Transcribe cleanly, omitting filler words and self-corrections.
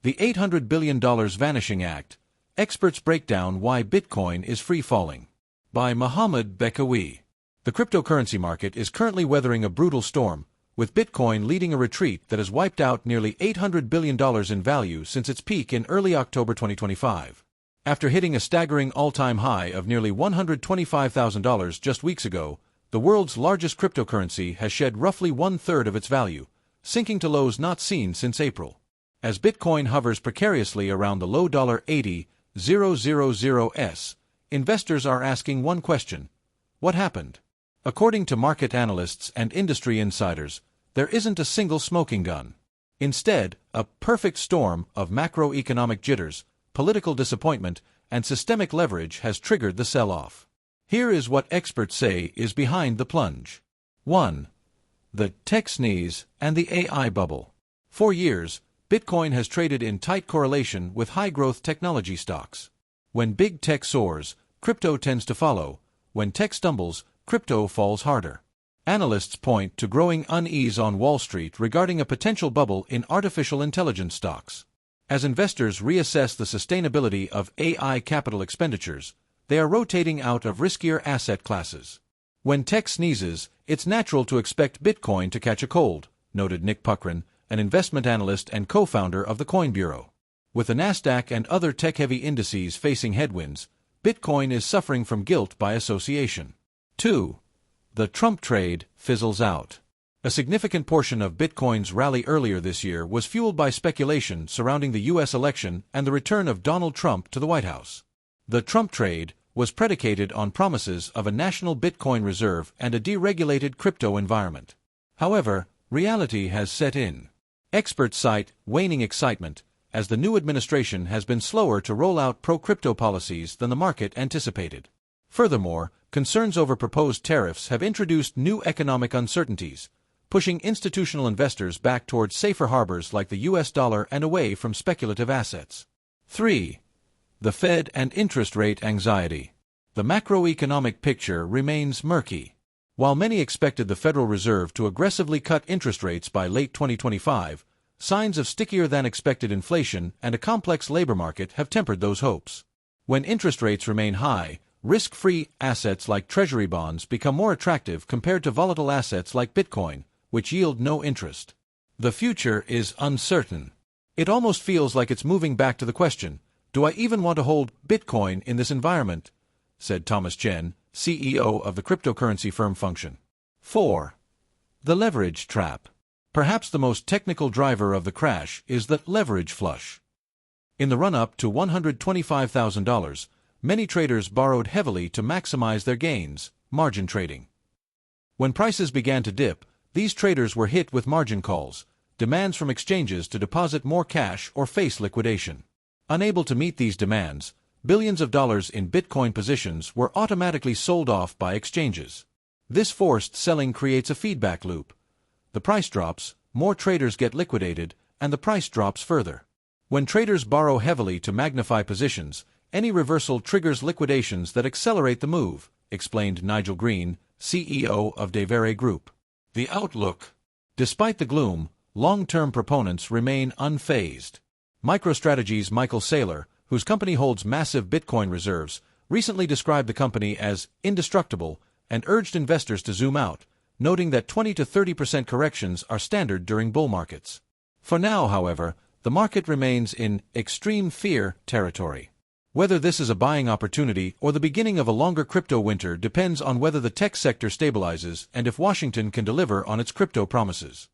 The $800 billion Vanishing Act. Experts break down why Bitcoin is free-falling. By Mohammed, Bekkaoui. The cryptocurrency market is currently weathering a brutal storm, with Bitcoin leading a retreat that has wiped out nearly $800 billion in value since its peak in early October 2025. After hitting a staggering all-time high of nearly $125,000 just weeks ago, the world's largest cryptocurrency has shed roughly one-third of its value, sinking to lows not seen since April. As Bitcoin hovers precariously around the low $80,000s, investors are asking one question: what happened? According to market analysts and industry insiders, there isn't a single smoking gun. Instead, a perfect storm of macroeconomic jitters, political disappointment, and systemic leverage has triggered the sell-off. Here is what experts say is behind the plunge. 1. The tech sneeze and the AI bubble. For years, Bitcoin has traded in tight correlation with high-growth technology stocks. When big tech soars, crypto tends to follow. When tech stumbles, crypto falls harder. Analysts point to growing unease on Wall Street regarding a potential bubble in artificial intelligence stocks. As investors reassess the sustainability of AI capital expenditures, they are rotating out of riskier asset classes. When tech sneezes, it's natural to expect Bitcoin to catch a cold, noted Nick Puckrin, an investment analyst and co-founder of the Coin Bureau. With the Nasdaq and other tech-heavy indices facing headwinds, Bitcoin is suffering from guilt by association. 2. The Trump trade fizzles out. A significant portion of Bitcoin's rally earlier this year was fueled by speculation surrounding the U.S. election and the return of Donald Trump to the White House. The Trump trade was predicated on promises of a national Bitcoin reserve and a deregulated crypto environment. However, reality has set in. Experts cite waning excitement, as the new administration has been slower to roll out pro-crypto policies than the market anticipated. Furthermore, concerns over proposed tariffs have introduced new economic uncertainties, pushing institutional investors back towards safer harbors like the US dollar and away from speculative assets. 3. The Fed and interest rate anxiety. The macroeconomic picture remains murky. While many expected the Federal Reserve to aggressively cut interest rates by late 2025, signs of stickier-than-expected inflation and a complex labor market have tempered those hopes. When interest rates remain high, risk-free assets like Treasury bonds become more attractive compared to volatile assets like Bitcoin, which yield no interest. The future is uncertain. It almost feels like it's moving back to the question, do I even want to hold Bitcoin in this environment? Said Thomas Chen, CEO of the cryptocurrency firm Function. 4. The leverage trap. Perhaps the most technical driver of the crash is the leverage flush. In the run-up to $125,000, many traders borrowed heavily to maximize their gains, margin trading. When prices began to dip, these traders were hit with margin calls, demands from exchanges to deposit more cash or face liquidation. Unable to meet these demands, billions of dollars in Bitcoin positions were automatically sold off by exchanges. This forced selling creates a feedback loop. The price drops, more traders get liquidated, and the price drops further. When traders borrow heavily to magnify positions, any reversal triggers liquidations that accelerate the move, explained Nigel Green, CEO of Devere Group. The outlook. Despite the gloom, long-term proponents remain unfazed. MicroStrategy's Michael Saylor, whose company holds massive Bitcoin reserves, recently described the company as indestructible and urged investors to zoom out, noting that 20 to 30% corrections are standard during bull markets. For now, however, the market remains in extreme fear territory. Whether this is a buying opportunity or the beginning of a longer crypto winter depends on whether the tech sector stabilizes and if Washington can deliver on its crypto promises.